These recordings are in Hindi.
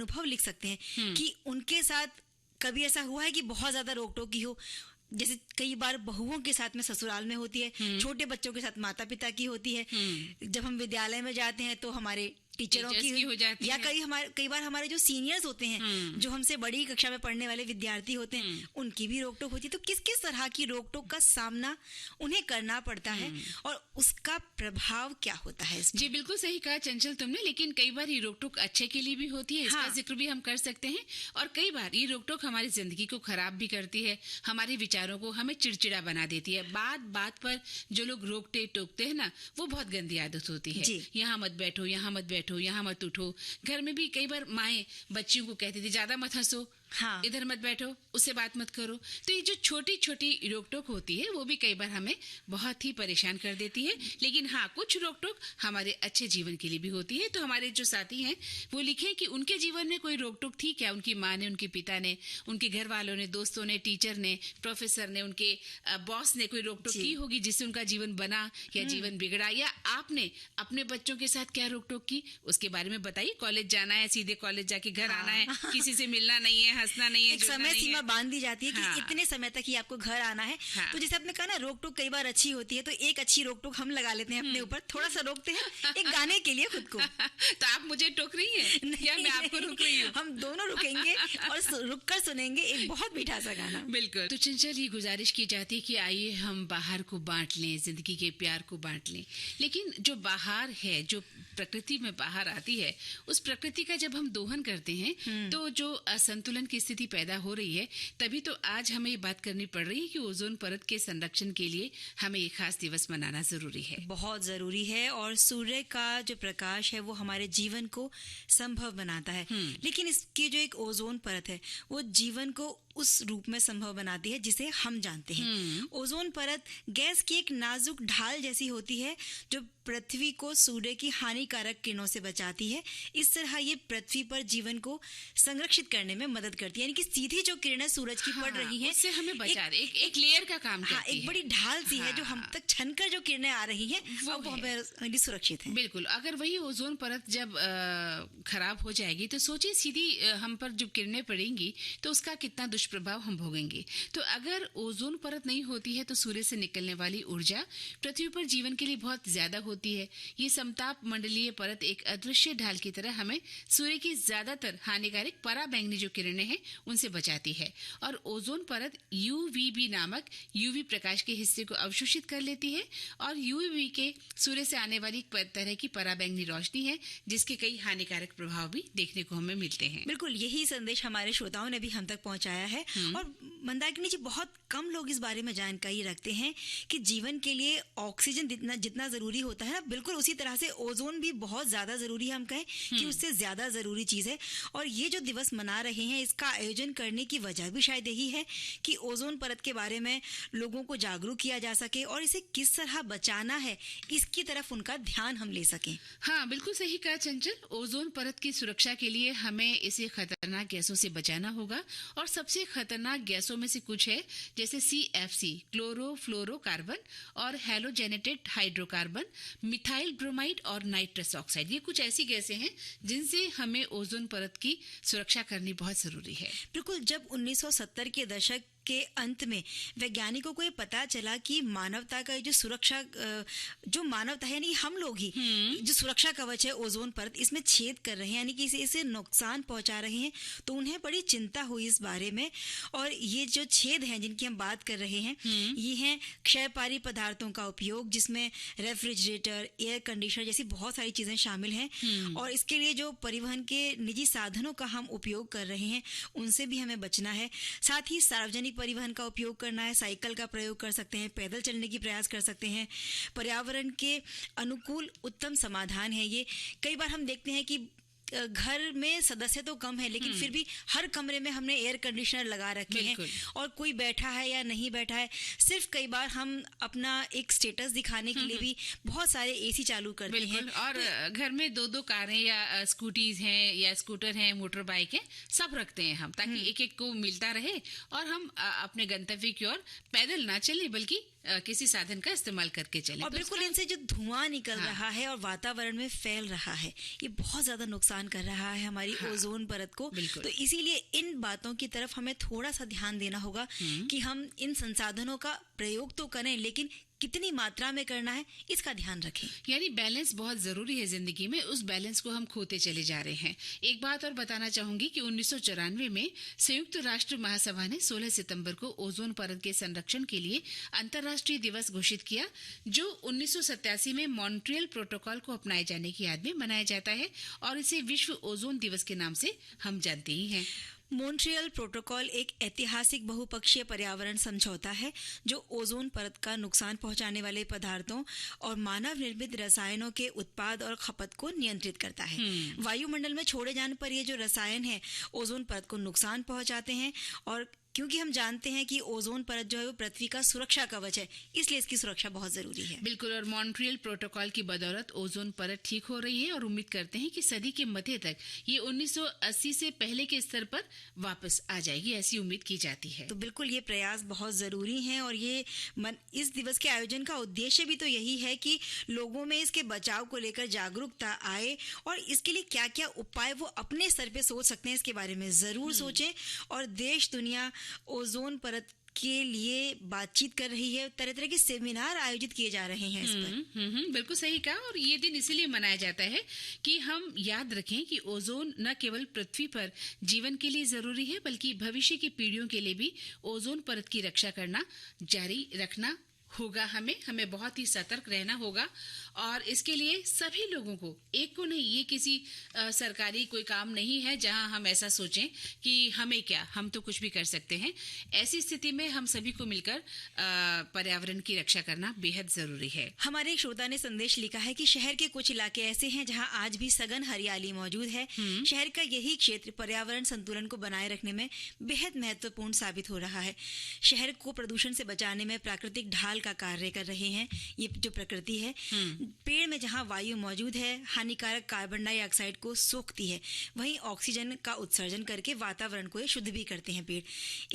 अनुभव लिख सकते हैं कि उनके साथ कभी ऐसा हुआ है कि बहुत ज्यादा रोक टोक की हो। जैसे कई बार बहुओं के साथ में ससुराल में होती है, छोटे बच्चों के साथ माता पिता की होती है, जब हम विद्यालय में जाते हैं तो हमारे टीचरों की हो जाती या है। कई बार हमारे जो सीनियर्स होते हैं, जो हमसे बड़ी कक्षा में पढ़ने वाले विद्यार्थी होते हैं, उनकी भी रोक टोक होती है। तो किस किस तरह की रोक टोक का सामना उन्हें करना पड़ता है और उसका प्रभाव क्या होता है इसमें? जी बिल्कुल सही कहा चंचल तुमने, लेकिन कई बार ये रोक टोक अच्छे के लिए भी होती है, इसका जिक्र भी हम कर सकते हैं। और कई बार ये रोक टोक हमारी जिंदगी को खराब भी करती है, हमारे विचारों को हमें चिड़चिड़ा बना देती है। बात बात पर जो लोग रोकते टोकते हैं ना, वो बहुत गंदी आदत होती है। यहाँ मत बैठो, यहाँ मत बैठो, यहाँ मत उठो। घर में भी कई बार माएं बच्चियों को कहती थी ज्यादा मत हंसो, इधर मत बैठो, उससे बात मत करो। तो ये जो छोटी छोटी रोक टोक होती है वो भी कई बार हमें बहुत ही परेशान कर देती है। लेकिन कुछ रोक टोक हमारे अच्छे जीवन के लिए भी होती है। तो हमारे जो साथी हैं वो लिखें कि उनके जीवन में कोई रोक टोक थी क्या? उनकी माँ ने, उनके पिता ने, उनके घर वालों ने, दोस्तों ने, टीचर ने, प्रोफेसर ने, उनके बॉस ने कोई रोक टोक की होगी जिससे उनका जीवन बना या जीवन बिगड़ा। या आपने अपने बच्चों के साथ क्या रोक टोक की, उसके बारे में बताइए। कॉलेज जाना है, सीधे कॉलेज जाके घर आना है, किसी से मिलना नहीं है, हंसना नहीं है, एक समय सीमा बांध दी जाती है कि इतने समय तक ही आपको घर आना है। तो जैसे आपने कहा ना, रोक टोक कई बार अच्छी होती है, तो एक अच्छी रोक टोक हम लगा लेते हैं अपने ऊपर, थोड़ा सा रोकते हैं एक गाने के लिए खुद को। तो आप मुझे टोक रही हैं या मैं आपको रोक रही हूँ? हम दोनों रुकेंगे और रुक कर सुनेंगे एक बहुत मीठा सा गाना। बिल्कुल। तो चंचल, ये गुजारिश की जाती है कि आइए हम बाहर को बांट लें, जिंदगी के प्यार को बांट लें। लेकिन जो बाहर है, जो प्रकृति में बाहर आती है, उस प्रकृति का जब हम दोहन करते हैं तो जो असंतुलन की स्थिति पैदा हो रही है, तभी तो आज हमें ये बात करनी पड़ रही है कि ओजोन परत के संरक्षण के लिए हमें एक खास दिवस मनाना जरूरी है, बहुत जरूरी है। और सूर्य का जो प्रकाश है वो हमारे जीवन को संभव बनाता है, लेकिन इसकी जो एक ओजोन परत है वो जीवन को उस रूप में संभव बनाती है जिसे हम जानते हैं। ओजोन परत गैस की एक नाजुक ढाल जैसी होती है जो पृथ्वी को सूर्य की हानिकारक किरणों से बचाती है। इस तरह ये पृथ्वी पर जीवन को संरक्षित करने में मदद करती है, यानी कि सीधी जो किरणें सूरज की पड़ रही हैं उससे हमें बचा एक लेयर का काम करती है, एक बड़ी ढाल सी है जो हम तक छनकर जो किरणें आ रही हैं वो हमें सुरक्षित है। बिल्कुल। अगर वही ओजोन परत जब खराब हो जाएगी तो सोचिए सीधी हम पर जो किरणें पड़ेंगी तो उसका कितना दुष्प्रभाव हम भोगेंगे। तो अगर ओजोन परत नहीं होती है तो सूर्य से निकलने वाली ऊर्जा पृथ्वी पर जीवन के लिए बहुत ज्यादा होती है। ये समताप मंडलीय परत एक अदृश्य ढाल की तरह हमें सूर्य की ज्यादातर हानिकारक पराबैंगनी जो किरणें हैं उनसे बचाती है। और ओजोन परत यूवीबी नामक यूवी प्रकाश के हिस्से को अवशोषित कर लेती है और यूवीबी के सूर्य से आने वाली एक तरह की पराबैंगनी रोशनी है जिसके कई हानिकारक प्रभाव भी देखने को हमें मिलते हैं। बिल्कुल, यही संदेश हमारे श्रोताओं ने भी हम तक पहुंचाया है। और मंदाकिनी जी, बहुत कम लोग इस बारे में जानकारी रखते हैं कि जीवन के लिए ऑक्सीजन जितना जरूरी होता है ना, बिल्कुल उसी तरह से ओजोन भी बहुत ज्यादा जरूरी है। हम कहें कि उससे ज्यादा जरूरी चीज है। और ये जो दिवस मना रहे हैं, इसका आयोजन करने की वजह भी शायद यही है कि ओजोन परत के बारे में लोगों को जागरूक किया जा सके और इसे किस तरह बचाना है इसकी तरफ उनका ध्यान हम ले सकें। हाँ, बिल्कुल सही कहा चंचल। ओजोन परत की सुरक्षा के लिए हमें इसे खतरनाक गैसों से बचाना होगा और सबसे खतरनाक गैसों में से कुछ है जैसे CFC क्लोरोफ्लोरोकार्बन और हैलोजेनेटेड हाइड्रोकार्बन, मिथाइल ब्रोमाइड और नाइट्रस ऑक्साइड। ये कुछ ऐसी गैसें हैं जिनसे हमें ओजोन परत की सुरक्षा करनी बहुत जरूरी है। बिल्कुल, जब 1970 के दशक के अंत में वैज्ञानिकों को ये पता चला कि मानवता का जो सुरक्षा जो मानवता है यानी हम लोग ही जो सुरक्षा कवच है ओजोन परत, इसमें छेद कर रहे हैं, यानी कि इसे नुकसान पहुंचा रहे हैं, तो उन्हें बड़ी चिंता हुई इस बारे में। और ये जो छेद हैं जिनकी हम बात कर रहे हैं, ये हैं क्षयपारी पदार्थों का उपयोग, जिसमें रेफ्रिजरेटर, एयर कंडीशनर जैसी बहुत सारी चीजें शामिल हैं। और इसके लिए जो परिवहन के निजी साधनों का हम उपयोग कर रहे हैं उनसे भी हमें बचना है। साथ ही सार्वजनिक परिवहन का उपयोग करना है, साइकिल का प्रयोग कर सकते हैं, पैदल चलने की प्रयास कर सकते हैं। पर्यावरण के अनुकूल उत्तम समाधान है ये। कई बार हम देखते हैं कि घर में सदस्य तो कम है लेकिन फिर भी हर कमरे में हमने एयर कंडीशनर लगा रखे हैं और कोई बैठा है या नहीं बैठा है, सिर्फ कई बार हम अपना एक स्टेटस दिखाने के लिए भी बहुत सारे AC चालू करते हैं। और घर में 2-2 कारें या स्कूटीज हैं या स्कूटर हैं, मोटर बाइक है, सब रखते हैं हम, ताकि एक एक को मिलता रहे और हम अपने गंतव्य की ओर पैदल ना चले बल्कि किसी साधन का इस्तेमाल करके चले। और बिल्कुल इनसे जो धुआं निकल रहा है और वातावरण में फैल रहा है, ये बहुत ज्यादा नुकसान नुकसान कर रहा है हमारी ओजोन परत को। तो इसीलिए इन बातों की तरफ हमें थोड़ा सा ध्यान देना होगा कि हम इन संसाधनों का प्रयोग तो करें, लेकिन कितनी मात्रा में करना है इसका ध्यान रखें। यानी बैलेंस बहुत जरूरी है जिंदगी में, उस बैलेंस को हम खोते चले जा रहे हैं। एक बात और बताना चाहूंगी कि 1994 में संयुक्त राष्ट्र महासभा ने 16 सितंबर को ओजोन परत के संरक्षण के लिए अंतर्राष्ट्रीय दिवस घोषित किया, जो 1987 में मॉन्ट्रियल प्रोटोकॉल को अपनाए जाने की याद में मनाया जाता है और इसे विश्व ओजोन दिवस के नाम से हम जानते ही हैं। मॉन्ट्रियल प्रोटोकॉल एक ऐतिहासिक बहुपक्षीय पर्यावरण समझौता है जो ओजोन परत का नुकसान पहुंचाने वाले पदार्थों और मानव निर्मित रसायनों के उत्पाद और खपत को नियंत्रित करता है। वायुमंडल में छोड़े जाने पर ये जो रसायन है ओजोन परत को नुकसान पहुंचाते हैं, और क्योंकि हम जानते हैं कि ओजोन परत जो है वो पृथ्वी का सुरक्षा कवच है, इसलिए इसकी सुरक्षा बहुत जरूरी है। बिल्कुल, और मॉन्ट्रियल प्रोटोकॉल की बदौलत ओजोन परत ठीक हो रही है और उम्मीद करते हैं कि सदी के मध्य तक ये 1980 से पहले के स्तर पर वापस आ जाएगी, ऐसी उम्मीद की जाती है। तो बिल्कुल ये प्रयास बहुत जरूरी हैं और ये इस दिवस के आयोजन का उद्देश्य भी तो यही है कि लोगों में इसके बचाव को लेकर जागरूकता आए और इसके लिए क्या क्या उपाय वो अपने स्तर पे सोच सकते हैं इसके बारे में जरूर सोचें। और देश दुनिया ओजोन परत के लिए बातचीत कर रही है, तरह तरह के सेमिनार आयोजित किए जा रहे हैं इस पर। बिल्कुल सही कहा। और ये दिन इसीलिए मनाया जाता है कि हम याद रखें कि ओजोन न केवल पृथ्वी पर जीवन के लिए जरूरी है, बल्कि भविष्य की पीढ़ियों के लिए भी ओजोन परत की रक्षा करना जारी रखना होगा। हमें बहुत ही सतर्क रहना होगा और इसके लिए सभी लोगों को, एक को नहीं, ये किसी सरकारी कोई काम नहीं है जहां हम ऐसा सोचें कि हमें क्या, हम तो कुछ भी कर सकते हैं। ऐसी स्थिति में हम सभी को मिलकर पर्यावरण की रक्षा करना बेहद जरूरी है। हमारे एक श्रोता ने संदेश लिखा है कि शहर के कुछ इलाके ऐसे हैं जहां आज भी सघन हरियाली मौजूद है। शहर का यही क्षेत्र पर्यावरण संतुलन को बनाए रखने में बेहद महत्वपूर्ण साबित हो रहा है। शहर को प्रदूषण से बचाने में प्राकृतिक ढाल का कार्य कर रहे हैं ये जो प्रकृति है। पेड़ में जहां वायु मौजूद है हानिकारक कार्बन डाइऑक्साइड को सोखती है, वहीं ऑक्सीजन का उत्सर्जन करके वातावरण को शुद्ध भी करते हैं पेड़।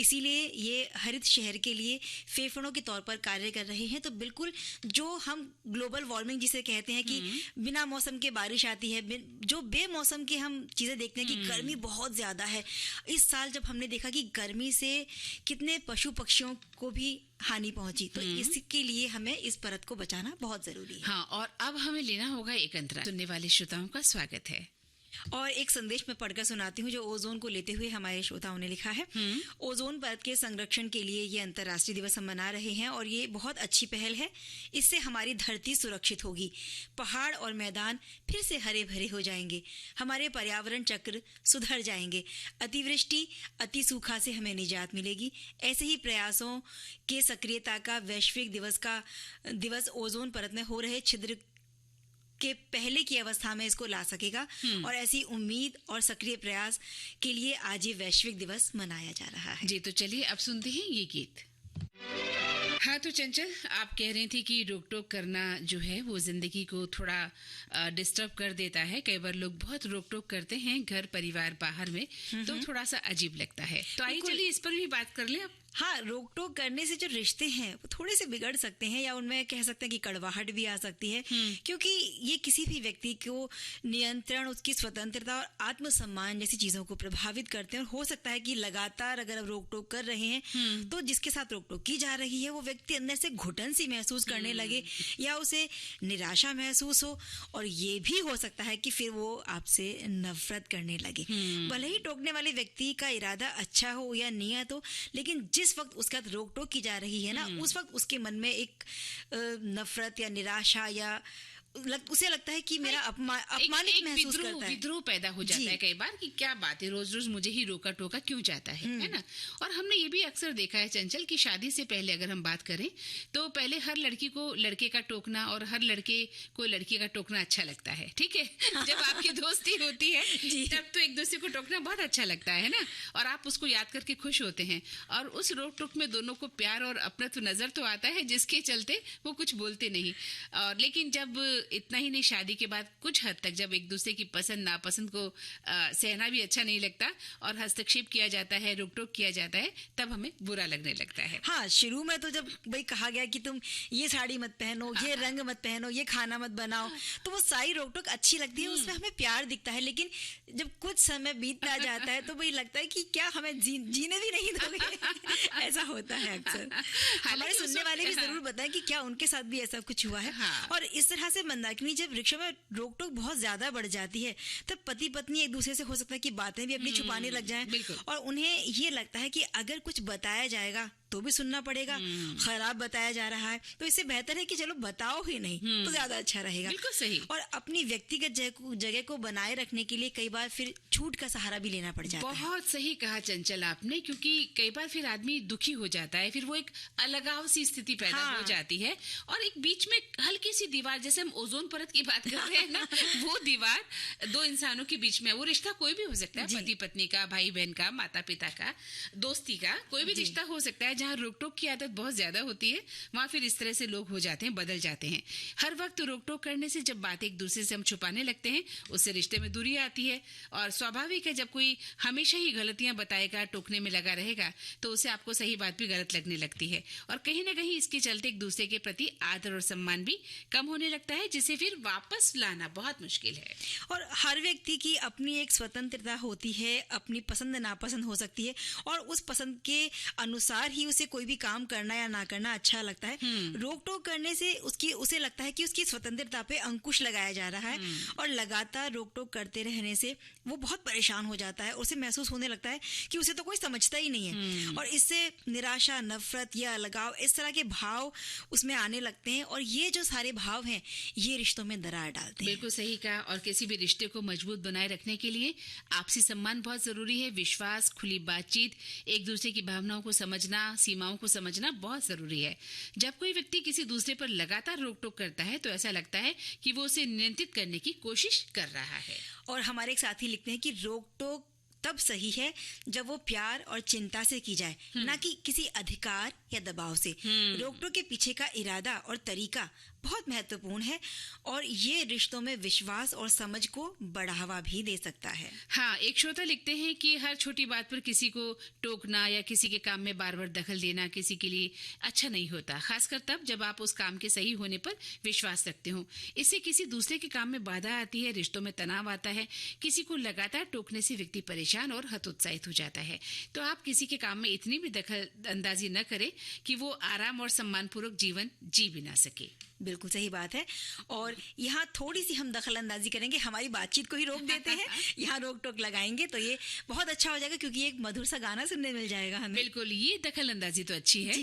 इसीलिए ये हरित शहर के लिए फेफड़ों के तौर पर कार्य कर रहे हैं। तो बिल्कुल जो हम ग्लोबल वार्मिंग जिसे कहते हैं कि बिना मौसम के बारिश आती है, जो बेमौसम की हम चीजें देखते हैं कि गर्मी बहुत ज्यादा है। इस साल जब हमने देखा कि गर्मी से कितने पशु पक्षियों को भी हानि पहुंची, तो इसके लिए हमें इस परत को बचाना बहुत जरूरी है। हाँ, और अब हमें लेना होगा एक अंतरा। सुनने वाले श्रोताओं का स्वागत है और एक संदेश में पढ़कर सुनाती हूँ जो ओजोन को लेते हुए हमारे श्रोताओं ने लिखा है। ओजोन परत के संरक्षण के लिए ये अंतर्राष्ट्रीय दिवस हम मना रहे हैं और ये बहुत अच्छी पहल है। इससे हमारी धरती सुरक्षित होगी, पहाड़ और मैदान फिर से हरे भरे हो जाएंगे, हमारे पर्यावरण चक्र सुधर जाएंगे, अतिवृष्टि अति सूखा से हमें निजात मिलेगी। ऐसे ही प्रयासों के सक्रियता का वैश्विक दिवस ओजोन परत में हो रहे छिद्र के पहले की अवस्था में इसको ला सकेगा और ऐसी उम्मीद और सक्रिय प्रयास के लिए आज ये वैश्विक दिवस मनाया जा रहा है। जी, तो चलिए अब सुनते हैं ये गीत। हाँ, तो चंचल, आप कह रही थी कि रोक टोक करना जो है वो जिंदगी को थोड़ा डिस्टर्ब कर देता है। कई बार लोग बहुत रोक टोक करते हैं घर परिवार बाहर में, तो थोड़ा सा अजीब लगता है। तो आइए चलिए इस पर भी बात कर लें अब। हाँ, रोक टोक करने से जो रिश्ते हैं वो थोड़े से बिगड़ सकते हैं या उनमें कह सकते हैं कि कड़वाहट भी आ सकती है, क्योंकि ये किसी भी व्यक्ति को नियंत्रण, उसकी स्वतंत्रता और आत्मसम्मान जैसी चीजों को प्रभावित करते हैं। और हो सकता है कि लगातार अगर आप रोक टोक कर रहे हैं तो जिसके साथ रोक टोक की जा रही है वो व्यक्ति अंदर से घुटन सी महसूस करने लगे या उसे निराशा महसूस हो, और ये भी हो सकता है कि फिर वो आपसे नफरत करने लगे। भले ही टोकने वाले व्यक्ति का इरादा अच्छा हो या नियत हो, लेकिन जिस वक्त उसका रोक टोक की जा रही है ना, उस वक्त उसके मन में एक नफरत या निराशा या उसे लगता है कि मेरा अपमानित महसूस करता है, विद्रोह पैदा हो जाता है कई बार कि क्या बात है, रोज रोज मुझे ही रोका टोका क्यों जाता है ना। और हमने ये भी अक्सर देखा है चंचल कि शादी से पहले अगर हम बात करें तो पहले हर लड़की को लड़के का टोकना और हर लड़के को लड़की का टोकना अच्छा लगता है, ठीक है। जब आपकी दोस्ती होती है तब तो एक दूसरे को टोकना बहुत अच्छा लगता है ना, और आप उसको याद करके खुश होते हैं। और उस रोक टोक में दोनों को प्यार और अपनत्व नजर तो आता है, जिसके चलते वो कुछ बोलते नहीं। और लेकिन जब इतना ही नहीं, शादी के बाद कुछ हद तक जब एक दूसरे की पसंद नापसंद को सहना भी अच्छा नहीं लगता और हस्तक्षेप किया जाता है, रोक टोक किया जाता है, तब हमें बुरा लगने लगता है। हाँ, शुरू में तो जब भाई कहा गया कि तुम ये साड़ी मत पहनो, ये रंग मत पहनो, ये खाना मत बनाओ, तो वो सारी रोक टोक अच्छी लगती है, उसमें हमें प्यार दिखता है। लेकिन जब कुछ समय बीतता जाता है तो भाई लगता है कि क्या हमें जीने भी नहीं दोगे। ऐसा होता है अक्सर। हमारे सुनने वाले भी जरूर बताएं कि क्या उनके साथ भी ऐसा कुछ हुआ है। और इस तरह से मंदाकिनी, जब रिक्शा में रोक टोक बहुत ज्यादा बढ़ जाती है तब पति पत्नी एक दूसरे से हो सकता है कि बातें भी अपनी छुपाने लग जाएं, और उन्हें ये लगता है कि अगर कुछ बताया जाएगा तो भी सुनना पड़ेगा, खराब बताया जा रहा है तो इससे बेहतर है कि चलो बताओ ही नहीं, तो ज्यादा अच्छा रहेगा। बिल्कुल सही। और अपनी व्यक्तिगत जगह को बनाए रखने के लिए कई बार फिर छूट का सहारा भी लेना पड़ जाता है। बहुत सही कहा चंचल आपने, क्योंकि कई बार फिर आदमी दुखी हो जाता है, फिर वो एक अलगाव सी स्थिति पैदा हो जाती है, और एक बीच में हल्की सी दीवार, जैसे हम ओजोन परत की बात कर रहे हैं ना, वो दीवार दो इंसानों के बीच में, वो रिश्ता कोई भी हो सकता है, पति पत्नी का, भाई बहन का, माता पिता का, दोस्ती का, कोई भी रिश्ता हो सकता है। जहाँ रोक टोक की आदत बहुत ज्यादा होती है वहाँ फिर इस तरह से लोग हो जाते हैं, बदल जाते हैं। हर वक्त रोक टोक करने से जब बात एक दूसरे से हम छुपाने लगते हैं, उससे रिश्ते में दूरी आती है। और स्वाभाविक है, जब कोई हमेशा ही गलतियां बताएगा, टोकने में लगा रहेगा, तो उसे आपको सही बात भी गलत लगने लगती है, और कहीं ना कहीं इसके चलते एक दूसरे के प्रति आदर और सम्मान भी कम होने लगता है, जिसे फिर वापस लाना बहुत मुश्किल है। और हर व्यक्ति की अपनी एक स्वतंत्रता होती है, अपनी पसंद नापसंद हो सकती है, और उस पसंद के अनुसार ही उसे कोई भी काम करना या ना करना अच्छा लगता है। रोक टोक करने से उसे लगता है कि उसकी स्वतंत्रता पे अंकुश लगाया जा रहा है, और लगातार रोक टोक करते रहने से वो बहुत परेशान हो जाता है। उसे महसूस होने लगता है कि उसे तो कोई समझता ही नहीं है, और इससे निराशा, नफरत या अलगाव, इस तरह के भाव उसमें आने लगते हैं, और ये जो सारे भाव हैं ये रिश्तों में दरार डालते हैं। बिल्कुल सही कहा। और किसी भी रिश्ते को मजबूत बनाए रखने के लिए आपसी सम्मान बहुत जरूरी है, विश्वास, खुली बातचीत, एक दूसरे की भावनाओं को समझना, सीमाओं को समझना बहुत जरूरी है। जब कोई व्यक्ति किसी दूसरे पर लगातार रोक टोक करता है तो ऐसा लगता है कि वो उसे नियंत्रित करने की कोशिश कर रहा है। और हमारे एक साथी लिखते हैं कि रोक टोक तब सही है जब वो प्यार और चिंता से की जाए, ना कि किसी अधिकार या दबाव से। रोक टोक के पीछे का इरादा और तरीका बहुत महत्वपूर्ण है, और ये रिश्तों में विश्वास और समझ को बढ़ावा भी दे सकता है। हाँ, एक श्रोता लिखते हैं कि हर छोटी बात पर किसी को टोकना या किसी के काम में बार बार दखल देना किसी के लिए अच्छा नहीं होता, खासकर तब जब आप उस काम के सही होने पर विश्वास रखते हो। इससे किसी दूसरे के काम में बाधा आती है, रिश्तों में तनाव आता है। किसी को लगातार टोकने से व्यक्ति परेशान और हतोत्साहित हो जाता है। तो आप किसी के काम में इतनी भी दखल अंदाजी न करें कि वो आराम और सम्मानपूर्वक जीवन जी भी ना सके। बिल्कुल सही बात है। और यहाँ थोड़ी सी हम दखल अंदाजी करेंगे, हमारी बातचीत को ही रोक देते हैं, यहाँ रोक टोक लगाएंगे तो ये बहुत अच्छा हो जाएगा, क्योंकि एक मधुर सा गाना सुनने मिल जाएगा हमें। बिल्कुल, ये दखल अंदाजी तो अच्छी है।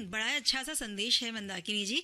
बड़ा अच्छा सा संदेश है मंदाकिनी जी।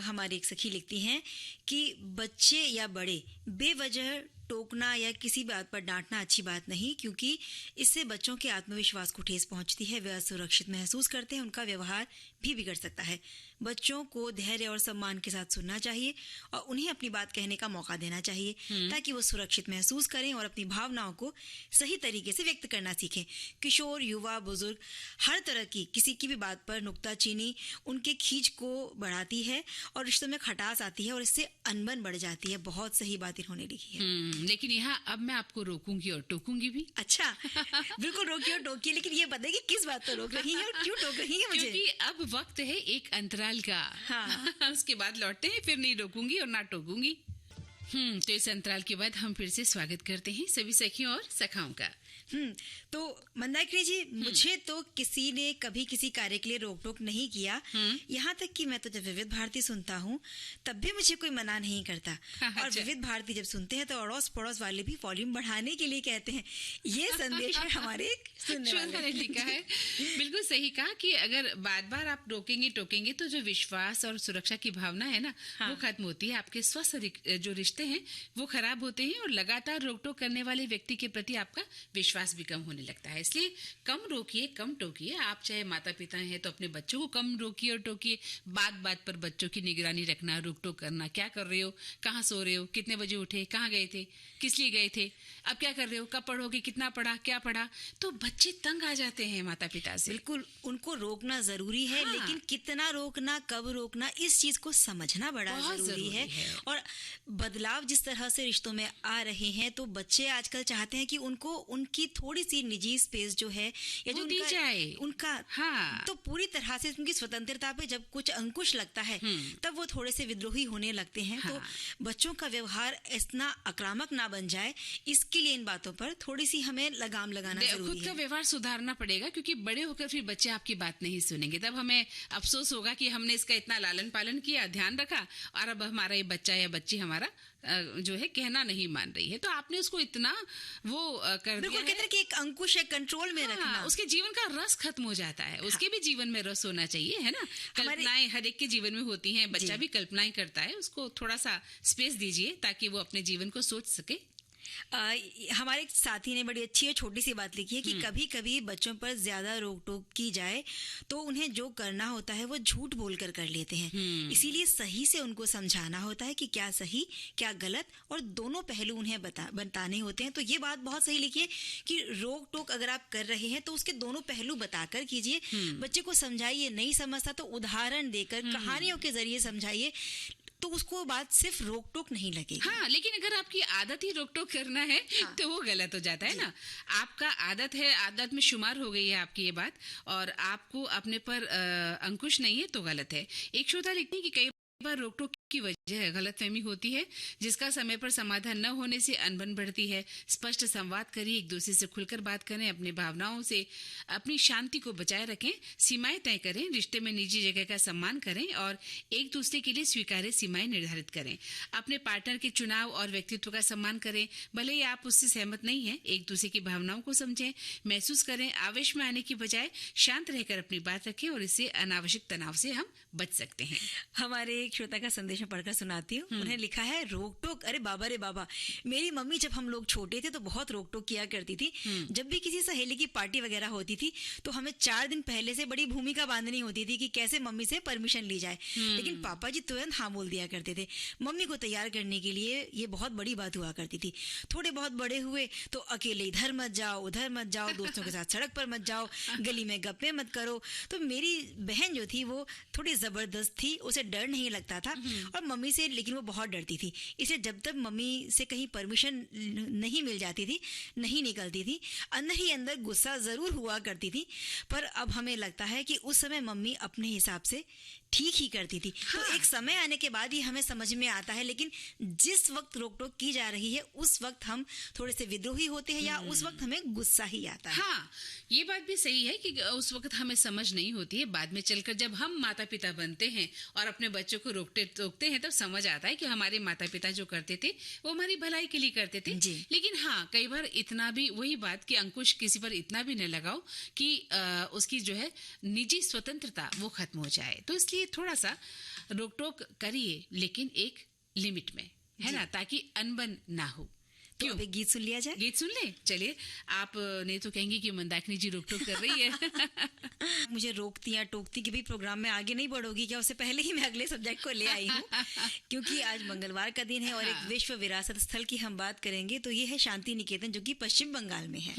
हमारी एक सखी लिखती हैं कि बच्चे या बड़े बेवजह टोकना या किसी बात पर डांटना अच्छी बात नहीं, क्योंकि इससे बच्चों के आत्मविश्वास को ठेस पहुंचती है, वे असुरक्षित महसूस करते हैं, उनका व्यवहार भी बिगड़ सकता है। बच्चों को धैर्य और सम्मान के साथ सुनना चाहिए और उन्हें अपनी बात कहने का मौका देना चाहिए, ताकि वो सुरक्षित महसूस करें और अपनी भावनाओं को सही तरीके से व्यक्त करना सीखें। किशोर, युवा, बुजुर्ग, हर तरह की किसी की भी बात पर नुक्ताचीनी उनके खींच को बढ़ाती है और रिश्तों में खटास आती है, और इससे अनबन बढ़ जाती है। बहुत सही बात इन्होंने लिखी है। लेकिन यहाँ अब मैं आपको रोकूंगी और टोकूंगी भी। अच्छा, बिल्कुल रोकिए और टोकिए, लेकिन ये बताइए कि किस बात पर रोक रही है और क्यों टोक रही है मुझे? क्योंकि अब वक्त है एक अंतराल का। हाँ। उसके बाद लौटते हैं, फिर नहीं रोकूंगी और ना टोकूंगी। तो इस अंतराल के बाद हम फिर से स्वागत करते हैं सभी सखियों और सखाओं का। तो मंदाकिनी जी, मुझे तो किसी ने कभी किसी कार्य के लिए रोक टोक नहीं किया। यहाँ तक कि मैं तो जब विविध भारती सुनता हूँ तब भी मुझे कोई मना नहीं करता। और विविध भारती जब सुनते हैं तो अड़ोस पड़ोस वाले भी वॉल्यूम बढ़ाने के लिए कहते हैं। ये संदेश है हमारे सुनने वाले ने लिखा है। बिल्कुल सही कहा कि अगर बार बार आप रोकेंगे टोकेंगे तो जो विश्वास और सुरक्षा की भावना है ना, वो खत्म होती है। आपके स्वस्थ जो रिश्ते स्वास्थ्य हैं वो खराब होते हैं और लगातार रोक टोक करने वाले व्यक्ति के प्रति आपका विश्वास भी कम होने लगता है। इसलिए कम रोकिए, कम टोकिए। आप चाहे माता पिता हैं तो अपने बच्चों को कम रोकिए और टोकिए। बात बात पर बच्चों की निगरानी रखना, रोक टोक करना, क्या कर रहे हो, कहाँ सो रहे हो, कितने बजे उठे, कहाँ गए थे, किस लिए गए थे, अब क्या कर रहे हो, कब पढ़ोगे, कितना पढ़ा, क्या पढ़ा, तो बच्चे तंग आ जाते हैं माता पिता से। बिल्कुल, उनको रोकना जरूरी है, हाँ। लेकिन कितना रोकना, कब रोकना, इस चीज को समझना बड़ा बहुत जरूरी है। जरूरी है। और बदलाव जिस तरह से रिश्तों में आ रहे हैं, तो बच्चे आजकल चाहते हैं कि उनको उनकी थोड़ी सी निजी स्पेस जो है या वो जो दी जाए। उनका हाँ। तो पूरी तरह से उनकी स्वतंत्रता पे जब कुछ अंकुश लगता है तब वो थोड़े से विद्रोही होने लगते हैं। हाँ। तो बच्चों का व्यवहार इतना आक्रामक ना बन जाए, इसके लिए इन बातों पर थोड़ी सी हमें लगाम लगाना जरूरी खुद का है। व्यवहार सुधारना पड़ेगा, क्योंकि बड़े होकर फिर बच्चे आपकी बात नहीं सुनेंगे। तब हमें अफसोस होगा कि हमने इसका इतना लालन पालन किया, ध्यान रखा, और अब हमारा ये बच्चा या बच्ची हमारा जो है कहना नहीं मान रही है। तो आपने उसको इतना वो कर दिया बिल्कुल, है। कहते हैं कि एक अंकुश है, कंट्रोल में रखना। उसके जीवन का रस खत्म हो जाता है। उसके भी जीवन में रस होना चाहिए, है ना। कल्पनाएं हर एक के जीवन में होती हैं, बच्चा भी कल्पनाएं करता है। उसको थोड़ा सा स्पेस दीजिए ताकि वो अपने जीवन को सोच सके। हमारे एक साथी ने बड़ी अच्छी और छोटी सी बात लिखी है कि कभी कभी बच्चों पर ज्यादा रोक टोक की जाए तो उन्हें जो करना होता है वो झूठ बोलकर कर लेते हैं। इसीलिए सही से उनको समझाना होता है कि क्या सही क्या गलत, और दोनों पहलू उन्हें बताने होते हैं। तो ये बात बहुत सही लिखी है कि रोक टोक अगर आप कर रहे हैं तो उसके दोनों पहलू बताकर कीजिए। बच्चे को समझाइए, नहीं समझता तो उदाहरण देकर, कहानियों के जरिए समझाइए, तो उसको बात सिर्फ रोक टोक नहीं लगेगी। हाँ, लेकिन अगर आपकी आदत ही रोक टोक करना है तो वो गलत हो जाता है ना। आपका आदत है, आदत में शुमार हो गई है आपकी ये बात, और आपको अपने पर अंकुश नहीं है तो गलत है। एक श्रोता लिखते हैं कि कई बार रोक टोक की वजह गलतफहमी होती है, जिसका समय पर समाधान न होने से अनबन बढ़ती है। स्पष्ट संवाद करिए, एक दूसरे से खुलकर बात करें, अपनी भावनाओं से अपनी शांति को बचाए रखें, सीमाएं तय करें, रिश्ते में निजी जगह का सम्मान करें और एक दूसरे के लिए स्वीकार्य सीमाएं निर्धारित करें। अपने पार्टनर के चुनाव और व्यक्तित्व का सम्मान करें, भले ही आप उससे सहमत नहीं हैं। एक दूसरे की भावनाओं को समझें, महसूस करें, आवेश में आने की बजाय शांत रहकर अपनी बात रखें, और इससे अनावश्यक तनाव से हम बच सकते हैं। हमारे एक श्रोता का संदेश मैं पढ़कर सुनाती हूँ। उन्हें लिखा है, रोक टोक, अरे बाबा रे बाबा, मेरी मम्मी जब हम लोग छोटे थे तो बहुत रोक टोक किया करती थी। जब भी किसी सहेली की पार्टी वगैरह होती थी तो हमें 4 दिन पहले से बड़ी भूमिका बांधनी होती थी कि कैसे मम्मी से परमिशन ली जाए। लेकिन पापा जी तुरंत हाँ बोल दिया करते थे। मम्मी को तैयार करने के लिए ये बहुत बड़ी बात हुआ करती थी। थोड़े बहुत बड़े हुए तो अकेले इधर मत जाओ, उधर मत जाओ, दोस्तों के साथ सड़क पर मत जाओ, गली में गप्पे मत करो। तो मेरी बहन जो थी वो थोड़ी जबरदस्त थी, उसे डर नहीं लगता था, और मम्मी से लेकिन वो बहुत डरती थी। इसलिए जब तक मम्मी से कहीं परमिशन नहीं मिल जाती थी, नहीं निकलती थी, अंदर ही अंदर गुस्सा जरूर हुआ करती थी। पर अब हमें लगता है कि उस समय मम्मी अपने हिसाब से ठीक ही करती थी। हाँ। तो एक समय आने के बाद ही हमें समझ में आता है, लेकिन जिस वक्त रोक टोक की जा रही है उस वक्त हम थोड़े से विद्रोही होते हैं, या उस वक्त हमें गुस्सा ही आता है। हाँ, ये बात भी सही है कि उस वक्त हमें समझ नहीं होती है। बाद में चलकर जब हम माता पिता बनते हैं और अपने बच्चों को रोकते हैं, तब समझ आता है कि हमारे माता पिता जो करते थे वो हमारी भलाई के लिए करते थे। लेकिन हाँ, कई बार इतना भी, वही बात कि अंकुश किसी पर इतना भी न लगाओ कि उसकी जो है निजी स्वतंत्रता वो खत्म हो जाए। तो इसलिए थोड़ा सा रोक टोक करिए, लेकिन एक लिमिट में, है ना, ताकि अनबन ना हो। तो अभी गीत सुन लिया जाए। गीत सुन ले। चलिए, आप नहीं तो कहेंगी कि मंदाकिनी जी रोक टोक कर रही है। मुझे रोकती या टोकती कि भी प्रोग्राम में आगे नहीं बढ़ोगी क्या, उससे पहले ही मैं अगले सब्जेक्ट को ले आई हूँ। क्योंकि आज मंगलवार का दिन है और एक विश्व विरासत स्थल की हम बात करेंगे। तो ये है शांति निकेतन, जो कि पश्चिम बंगाल में है।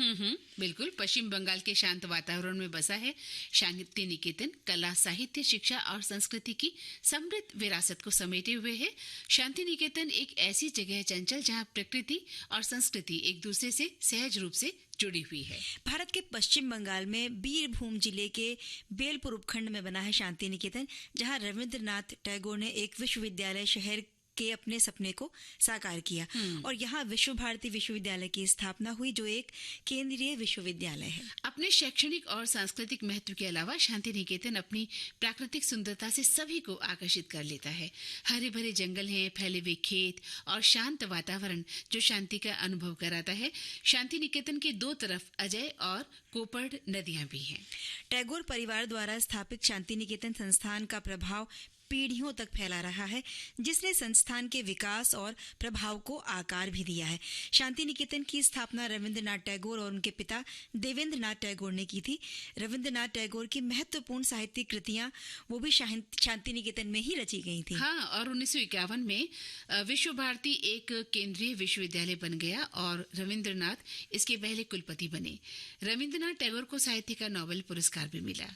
बिल्कुल, पश्चिम बंगाल के शांत वातावरण में बसा है शांति निकेतन। कला, साहित्य, शिक्षा और संस्कृति की समृद्ध विरासत को समेटे हुए है। शांति निकेतन एक ऐसी जगह है चंचल, जहाँ प्रकृति और संस्कृति एक दूसरे से सहज रूप से जुड़ी हुई है। भारत के पश्चिम बंगाल में बीरभूम जिले के बेलपुर उपखंड में बना है शांति निकेतन, जहां रविंद्रनाथ टैगोर ने एक विश्वविद्यालय शहर के अपने सपने को साकार किया, और यहाँ विश्व भारती विश्वविद्यालय की स्थापना हुई, जो एक केंद्रीय विश्वविद्यालय है। अपने शैक्षणिक और सांस्कृतिक महत्व के अलावा शांति निकेतन अपनी प्राकृतिक सुंदरता से सभी को आकर्षित कर लेता है। हरे भरे जंगल हैं, फैले हुए खेत और शांत वातावरण जो शांति का अनुभव कराता है। शांति निकेतन के 2 तरफ अजय और कोपड़ नदियां भी हैं। टैगोर परिवार द्वारा स्थापित शांति निकेतन संस्थान का प्रभाव पीढ़ियों तक फैला रहा है, जिसने संस्थान के विकास और प्रभाव को आकार भी दिया है। शांति निकेतन की स्थापना रविंद्रनाथ टैगोर और उनके पिता देवेंद्रनाथ टैगोर ने की थी। रविंद्रनाथ टैगोर की महत्वपूर्ण साहित्यिक कृतियां वो भी शांति निकेतन में ही रची गई थी। हाँ, और 1951 में विश्व भारती एक केंद्रीय विश्वविद्यालय बन गया और रविंद्रनाथ इसके पहले कुलपति बने। रविंद्रनाथ टैगोर को साहित्य का नोबेल पुरस्कार भी मिला।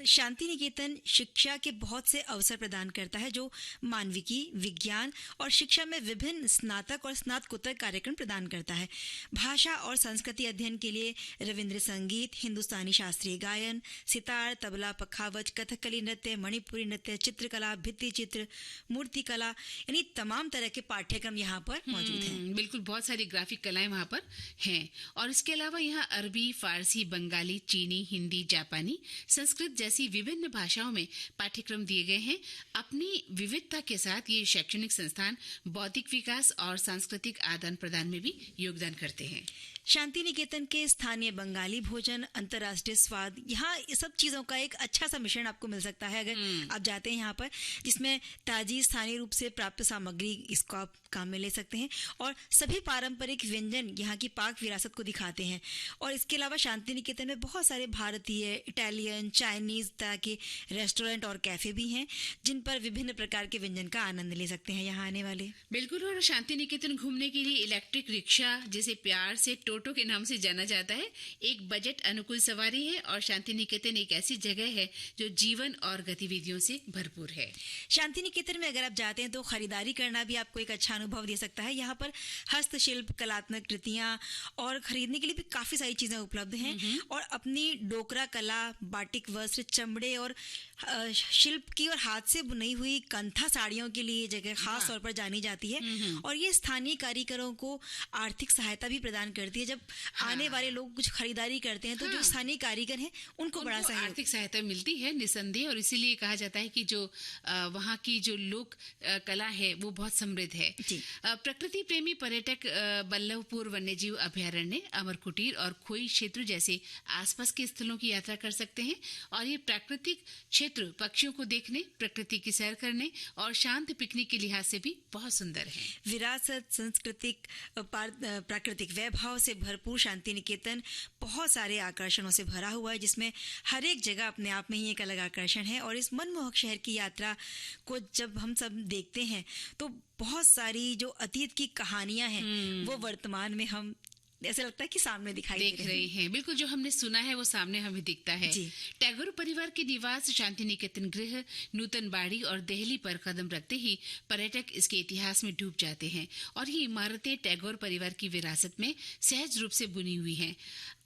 शांति निकेतन शिक्षा के बहुत से अवसर प्रदान करता है, जो मानविकी, विज्ञान और शिक्षा में विभिन्न स्नातक और स्नातकोत्तर कार्यक्रम प्रदान करता है। भाषा और संस्कृति अध्ययन के लिए रविंद्र संगीत, हिंदुस्तानी शास्त्रीय गायन, सितार, तबला, पखावज, कथकली नृत्य, मणिपुरी नृत्य, चित्रकला, भित्ति चित्र, मूर्ति कला, यानी तमाम तरह के पाठ्यक्रम यहाँ पर मौजूद हैं। बिल्कुल, बहुत सारी ग्राफिक कलाएं वहाँ पर हैं। और इसके अलावा यहाँ अरबी, फारसी, बंगाली, चीनी, हिंदी, जापानी, संस्कृत जैसी विभिन्न भाषाओं में पाठ्यक्रम दिए गए हैं। अपनी विविधता के साथ ये शैक्षणिक संस्थान बौद्धिक विकास और सांस्कृतिक आदान प्रदान में भी योगदान करते हैं। शांति निकेतन के स्थानीय बंगाली भोजन, अंतर्राष्ट्रीय स्वाद, यहाँ सब चीज़ों का एक अच्छा सा मिश्रण आपको मिल सकता है अगर आप जाते हैं यहाँ पर, जिसमें ताजी स्थानीय रूप से प्राप्त सामग्री इसको आप काम में ले सकते हैं और सभी पारंपरिक व्यंजन यहाँ की पाक विरासत को दिखाते हैं। और इसके अलावा शांति निकेतन में बहुत सारे भारतीय, इटालियन, चाइनीज तरह के रेस्टोरेंट और कैफे भी हैं, जिन पर विभिन्न प्रकार के व्यंजन का आनंद ले सकते हैं यहाँ आने वाले। बिल्कुल, और शांति निकेतन घूमने के लिए इलेक्ट्रिक रिक्शा, जिसे प्यार से टोटो के नाम से जाना जाता है, एक बजट अनुकूल सवारी है। और शांति निकेतन एक ऐसी जगह है जो जीवन और गतिविधियों से भरपूर है। शांति निकेतन में अगर आप जाते हैं तो खरीदारी करना भी आपको एक अच्छा अनुभव दे सकता है। यहाँ पर हस्तशिल्प, कलात्मक कृतियां और खरीदने के लिए भी काफी सारी चीजें उपलब्ध हैं। और अपनी डोकरा कला, बाटिक वस्त्र, चमड़े और शिल्प की और हाथ से बुनी हुई कंथा साड़ियों के लिए जगह खास तौर पर जानी जाती है। और ये स्थानीय कारीगरों को आर्थिक सहायता भी प्रदान करती है। जब आने वाले लोग कुछ खरीदारी करते हैं तो जो स्थानीय कारीगर हैं उनको बड़ा आर्थिक सहायता मिलती है निसंदेह। और इसीलिए कहा जाता है कि जो वहाँ की जो लोक कला है वो बहुत समृद्ध है। प्रकृति प्रेमी पर्यटक बल्लभपुर वन्यजीव अभयारण्य, अमर कुटीर और खोई क्षेत्र जैसे आसपास के स्थलों की यात्रा कर सकते हैं। और ये प्राकृतिक क्षेत्र पक्षियों को देखने, प्रकृति की सैर करने और शांत पिकनिक के लिहाज से भी बहुत सुंदर है। विरासत, सांस्कृतिक, प्राकृतिक वैभव से भरपूर शांति निकेतन बहुत सारे आकर्षणों से भरा हुआ है, जिसमें हर एक जगह अपने आप में ही एक अलग आकर्षण है। और इस मनमोहक शहर की यात्रा को जब हम सब देखते हैं तो बहुत सारी जो अतीत की कहानियां हैं वो वर्तमान में हम ऐसा लगता है कि सामने दिखाई देख रहे हैं। बिल्कुल, जो हमने सुना है वो सामने हमें दिखता है। टैगोर परिवार के निवास शांति निकेतन गृह, नूतन बाड़ी और दहली पर कदम रखते ही पर्यटक इसके इतिहास में डूब जाते हैं। और ये इमारतें टैगोर परिवार की विरासत में सहज रूप से बुनी हुई हैं।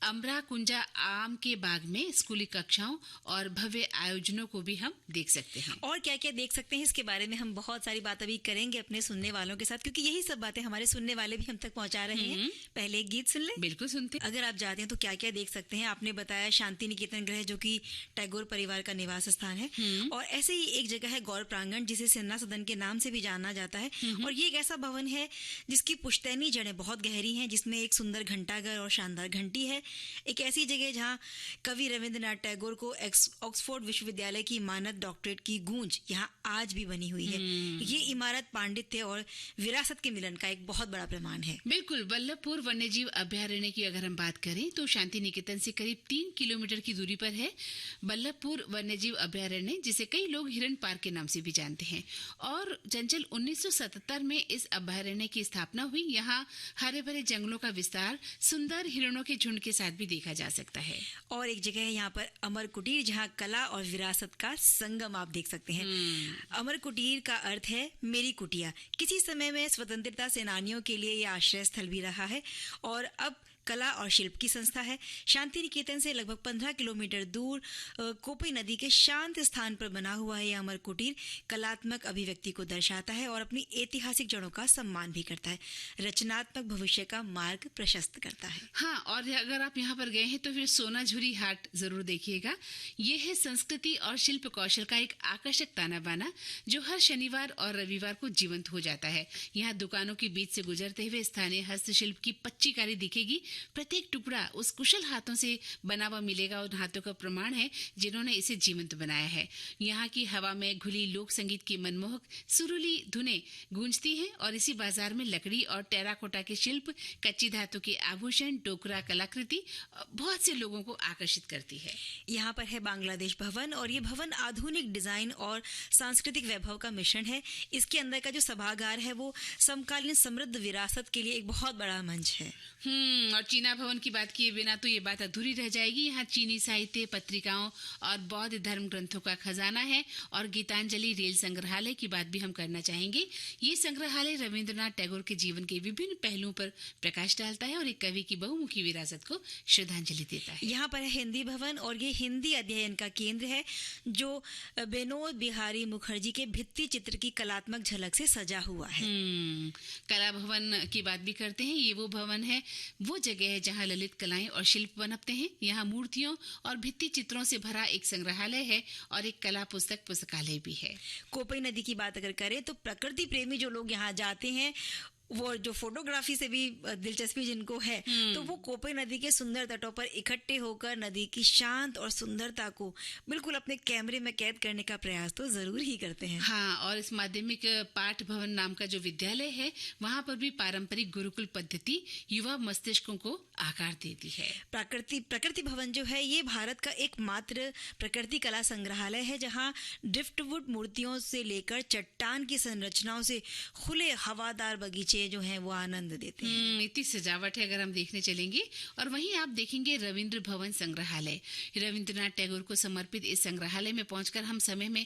अमरा कुंजा आम के बाग में स्कूली कक्षाओं और भव्य आयोजनों को भी हम देख सकते हैं। और क्या क्या देख सकते हैं इसके बारे में हम बहुत सारी बात अभी करेंगे अपने सुनने वालों के साथ, क्योंकि यही सब बातें हमारे सुनने वाले भी हम तक पहुंचा रहे हैं। पहले एक गीत सुन ले। बिल्कुल सुनते। अगर आप जाते हैं तो क्या क्या देख सकते हैं? आपने बताया शांति निकेतन गृह, जो कि टैगोर परिवार का निवास स्थान है। और ऐसे ही एक जगह है गौर प्रांगण, जिसे सिन्हा सदन के नाम से भी जाना जाता है। और ये एक ऐसा भवन है जिसकी पुश्तैनी जड़ें बहुत गहरी हैं, जिसमें एक सुंदर घंटाघर और शानदार घंटी है। एक ऐसी जगह जहाँ कवि रविंद्रनाथ टैगोर को ऑक्सफोर्ड विश्वविद्यालय की मानद डॉक्टरेट की गूंज यहाँ आज भी बनी हुई है। ये इमारत पांडित्य और विरासत के मिलन का एक बहुत बड़ा प्रमाण है। बिल्कुल, बल्लभपुर वन्यजीव अभयारण्य की अगर हम बात करें तो शांति निकेतन से करीब 3 किलोमीटर की दूरी पर है बल्लभपुर वन्यजीव अभयारण्य, जिसे कई लोग हिरण पार्क के नाम से भी जानते हैं। और चंचल 1977 में इस अभयारण्य की स्थापना हुई। यहाँ हरे भरे जंगलों का विस्तार सुंदर हिरणों के झुंड के साथ भी देखा जा सकता है। और एक जगह है यहाँ पर अमर कुटीर, जहाँ कला और विरासत का संगम आप देख सकते हैं। अमर कुटीर का अर्थ है मेरी कुटिया। किसी समय में स्वतंत्रता सेनानियों के लिए यह आश्रय स्थल भी रहा है और अब कला और शिल्प की संस्था है। शांति निकेतन से लगभग 15 किलोमीटर दूर कोपई नदी के शांत स्थान पर बना हुआ है। यह अमर कुटीर कलात्मक अभिव्यक्ति को दर्शाता है और अपनी ऐतिहासिक जड़ों का सम्मान भी करता है। रचनात्मक भविष्य का मार्ग प्रशस्त करता है। हाँ, और अगर आप यहाँ पर गए हैं तो फिर सोनाझुरी हाट जरूर देखिएगा। ये है संस्कृति और शिल्प कौशल का एक आकर्षक ताना बाना, जो हर शनिवार और रविवार को जीवंत हो जाता है। यहाँ दुकानों के बीच से गुजरते हुए स्थानीय हस्तशिल्प की पच्चीकारी दिखेगी, प्रत्येक टुकड़ा उस कुशल हाथों से बना हुआ मिलेगा। उन हाथों का प्रमाण है जिन्होंने इसे जीवंत बनाया है। यहाँ की हवा में घुली लोक संगीत की मनमोहक सुरीली धुनें गूंजती हैं और इसी बाजार में लकड़ी और टेराकोटा के शिल्प, कच्ची धातु के आभूषण, डोकरा कलाकृति बहुत से लोगों को आकर्षित करती है। यहाँ पर है बांग्लादेश भवन और ये भवन आधुनिक डिजाइन और सांस्कृतिक वैभव का मिश्रण है। इसके अंदर का जो सभागार है वो समकालीन समृद्ध विरासत के लिए एक बहुत बड़ा मंच है। और चीना भवन की बात किए बिना तो ये बात अधूरी रह जाएगी। यहाँ चीनी साहित्य, पत्रिकाओं और बौद्ध धर्म ग्रंथों का खजाना है। और गीतांजलि रेल संग्रहालय की बात भी हम करना चाहेंगे। ये संग्रहालय रविंद्रनाथ टैगोर के जीवन के विभिन्न पहलुओं पर प्रकाश डालता है और एक कवि की बहुमुखी विरासत को श्रद्धांजलि देता है। यहाँ पर है हिंदी भवन और ये हिंदी अध्ययन का केंद्र है जो विनोद बिहारी मुखर्जी के भित्ति चित्र की कलात्मक झलक से सजा हुआ है। कला भवन की बात भी करते हैं। ये वो भवन है, वो जगह है जहाँ ललित कलाएं और शिल्प बनते हैं। यहाँ मूर्तियों और भित्ति चित्रों से भरा एक संग्रहालय है और एक कला पुस्तकालय भी है। कोपई नदी की बात अगर करें तो प्रकृति प्रेमी जो लोग यहाँ जाते हैं, वो जो फोटोग्राफी से भी दिलचस्पी जिनको है, तो वो कोपई नदी के सुंदर तटों पर इकट्ठे होकर नदी की शांत और सुंदरता को बिल्कुल अपने कैमरे में कैद करने का प्रयास तो जरूर ही करते हैं। हाँ, और इस माध्यमिक पाठ भवन नाम का जो विद्यालय है, वहाँ पर भी पारंपरिक गुरुकुल पद्धति युवा मस्तिष्कों को आकार देती है। प्रकृति भवन जो है ये भारत का एकमात्र प्रकृति कला संग्रहालय है जहाँ ड्रिफ्टवुड मूर्तियों से लेकर चट्टान की संरचनाओं से खुले हवादार बगीचे जो हैं वो आनंद देते हैं। इतनी सजावट है अगर हम देखने चलेंगे। और वहीं आप देखेंगे रविंद्र भवन संग्रहालय। रविंद्रनाथ टैगोर को समर्पित इस संग्रहालय में पहुंचकर हम समय में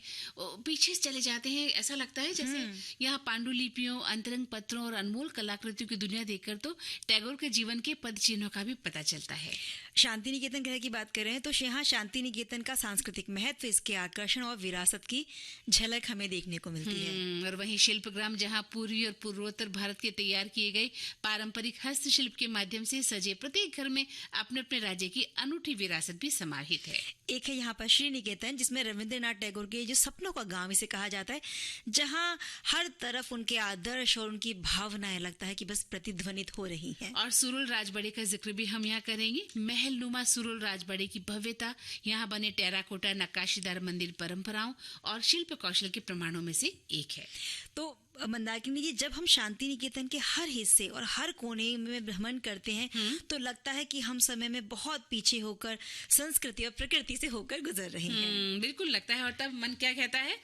पीछे चले जाते हैं। ऐसा लगता है जैसे यहाँ पांडुलिपियों, अंतरंग पत्रों और अनमोल कलाकृतियों की दुनिया देखकर तो टैगोर के जीवन के पद चिन्हों का भी पता चलता है। शांति निकेतन गृह की बात करें तो यहाँ शांति निकेतन का सांस्कृतिक महत्व, इसके आकर्षण और विरासत की झलक हमें देखने को मिलती है। और वहीं शिल्पग्राम जहाँ पूर्वी और पूर्वोत्तर भारत के तैयार किए गए पारंपरिक हस्तशिल्प के माध्यम से सजे प्रत्येक घर में अपने अपने राज्य की अनूठी विरासत भी समाहित है। एक है यहाँ पर श्री निकेतन, जिसमें रविंद्रनाथ टैगोर के जो सपनों का गांव इसे कहा जाता है, जहाँ हर तरफ उनके आदर्श और उनकी भावनाएं लगता है कि बस प्रतिध्वनित हो रही हैं। और सुरुल राजवाड़े का जिक्र भी हम यहाँ करेंगे। महल नुमा सुरुल राजवाड़े की भव्यता, यहाँ बने टेराकोटा नक्काशीदार मंदिर परंपराओं और शिल्प कौशल के प्रमाणों में से एक है। तो मंदाकिनी जी, जब हम शांति निकेतन के हर हिस्से और हर कोने में भ्रमण करते हैं तो लगता है कि हम समय में बहुत पीछे होकर संस्कृति और प्रकृति से होकर गुजर रहे हैं। बिल्कुल लगता है। और तब मन क्या कहता है?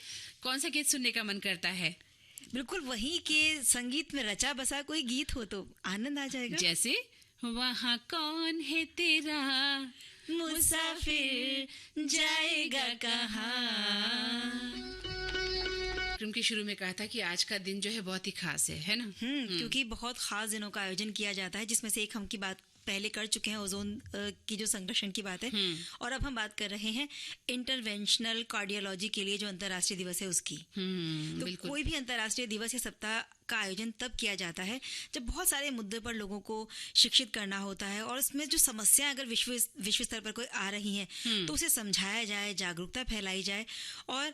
कौन सा गीत सुनने का मन करता है? बिल्कुल वही के संगीत में रचा बसा कोई गीत हो तो आनंद आ जाएगा। जैसे वहाँ कौन है तेरा मुसाफिर जाएगा कहाँ। कार्यक्रम के शुरू में कहा था कि आज का दिन जो है बहुत ही खास है ना? क्योंकि बहुत खास दिनों का आयोजन किया जाता है, जिसमें से एक हम की बात पहले कर चुके हैं, ओजोन की जो संरक्षण की बात है। और अब हम बात कर रहे हैं इंटरवेंशनल कार्डियोलॉजी के लिए जो अंतर्राष्ट्रीय दिवस है उसकी। तो कोई भी अंतर्राष्ट्रीय दिवस या सप्ताह का आयोजन तब किया जाता है जब बहुत सारे मुद्दों पर लोगों को शिक्षित करना होता है और उसमें जो समस्याएं अगर विश्व स्तर पर कोई आ रही हैं तो उसे समझाया जाए, जागरूकता फैलाई जाए और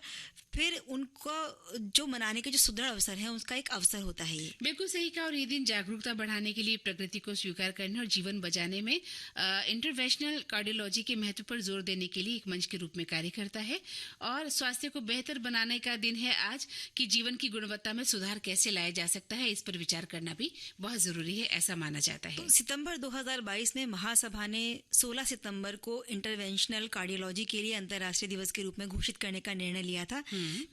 फिर उनको जो मनाने के जो सुदृढ़ अवसर है उसका एक अवसर होता है। ये बिल्कुल सही कहा। और ये दिन जागरूकता बढ़ाने के लिए, प्रकृति को स्वीकार करने और जीवन बचाने में इंटरवेंशनल कार्डियोलॉजी के महत्व पर जोर देने के लिए एक मंच के रूप में कार्य करता है। और स्वास्थ्य को बेहतर बनाने का दिन है आज कि जीवन की गुणवत्ता में सुधार कैसे लाया जा सकता है, इस पर विचार करना भी बहुत जरूरी है, ऐसा माना जाता है। तो सितंबर 2022 में महासभा ने 16 सितंबर को इंटरवेंशनल कार्डियोलॉजी के लिए अंतर्राष्ट्रीय दिवस के रूप में घोषित करने का निर्णय लिया था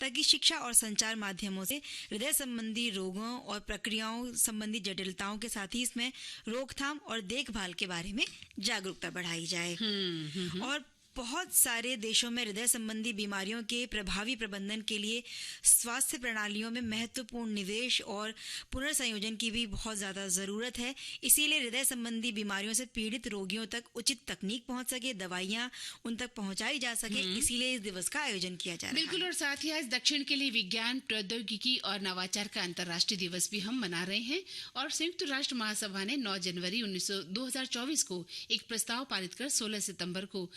ताकि शिक्षा और संचार माध्यमों से हृदय संबंधी रोगों और प्रक्रियाओं संबंधी जटिलताओं के साथ ही इसमें रोकथाम और देखभाल के बारे में जागरूकता बढ़ाई जाए। और बहुत सारे देशों में हृदय संबंधी बीमारियों के प्रभावी प्रबंधन के लिए स्वास्थ्य प्रणालियों में महत्वपूर्ण निवेश और पुनर्संयोजन की भी बहुत ज्यादा जरूरत है। इसीलिए हृदय संबंधी बीमारियों से पीड़ित रोगियों तक उचित तकनीक पहुंच सके, दवाइयां उन तक पहुंचाई जा सके, इसीलिए इस दिवस का आयोजन किया जा रहा है। बिल्कुल। और साथ ही आज दक्षिण के लिए विज्ञान, प्रौद्योगिकी और नवाचार का अंतर्राष्ट्रीय दिवस भी हम मना रहे हैं। और संयुक्त राष्ट्र महासभा ने 9 जनवरी 2024 को एक प्रस्ताव पारित कर 16 सितंबर को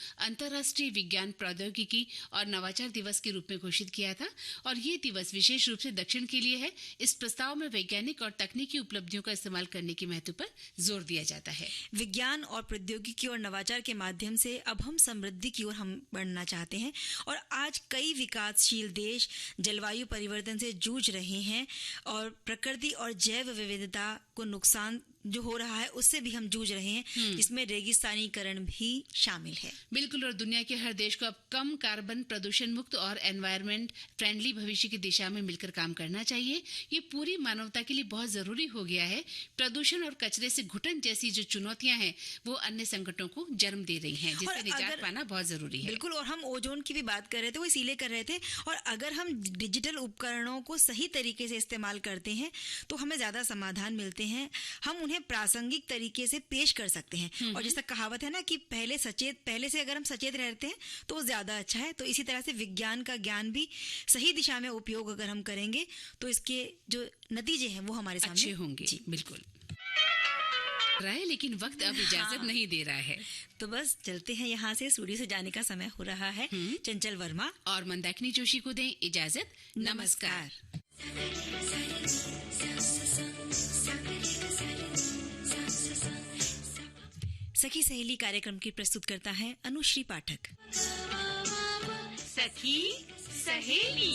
अंतर्राष्ट्रीय विज्ञान प्रौद्योगिकी और नवाचार दिवस के रूप में घोषित किया था और ये दिवस विशेष रूप से दक्षिण के लिए है। इस प्रस्ताव में वैज्ञानिक और तकनीकी उपलब्धियों का इस्तेमाल करने के महत्व पर जोर दिया जाता है। विज्ञान और प्रौद्योगिकी और नवाचार के माध्यम से अब हम समृद्धि की ओर हम बढ़ना चाहते हैं और आज कई विकासशील देश जलवायु परिवर्तन से जूझ रहे हैं और प्रकृति और जैव विविधता को नुकसान जो हो रहा है उससे भी हम जूझ रहे हैं, जिसमें रेगिस्तानीकरण भी शामिल है। बिल्कुल, और दुनिया के हर देश को अब कम कार्बन प्रदूषण मुक्त और एनवायरनमेंट फ्रेंडली भविष्य की दिशा में मिलकर काम करना चाहिए। ये पूरी मानवता के लिए बहुत जरूरी हो गया है। प्रदूषण और कचरे से घुटन जैसी जो चुनौतियां हैं वो अन्य संकटों को जन्म दे रही हैं, जिससे निजात पाना बहुत जरूरी है। बिल्कुल, और हम ओजोन की भी बात कर रहे थे, वो इसीलिए कर रहे थे। और अगर हम डिजिटल उपकरणों को सही तरीके से इस्तेमाल करते हैं तो हमें ज्यादा समाधान मिलते हैं, हम उन्हें प्रासंगिक तरीके से पेश कर सकते हैं। और जैसा कहावत है ना कि पहले से अगर हम सचेत रहते हैं तो वो ज्यादा अच्छा है। तो इसी तरह से विज्ञान का ज्ञान भी सही दिशा में उपयोग अगर हम करेंगे तो इसके जो नतीजे हैं वो हमारे सामने अच्छे होंगे। बिल्कुल लेकिन वक्त अब इजाजत नहीं दे रहा है, तो बस चलते हैं यहाँ से। स्टूडियो से जाने का समय हो रहा है। चंचल वर्मा और मंदाकिनी जोशी को दें इजाजत। नमस्कार। सखी सहेली कार्यक्रम की प्रस्तुत करता है अनुश्री पाठक। सखी सहेली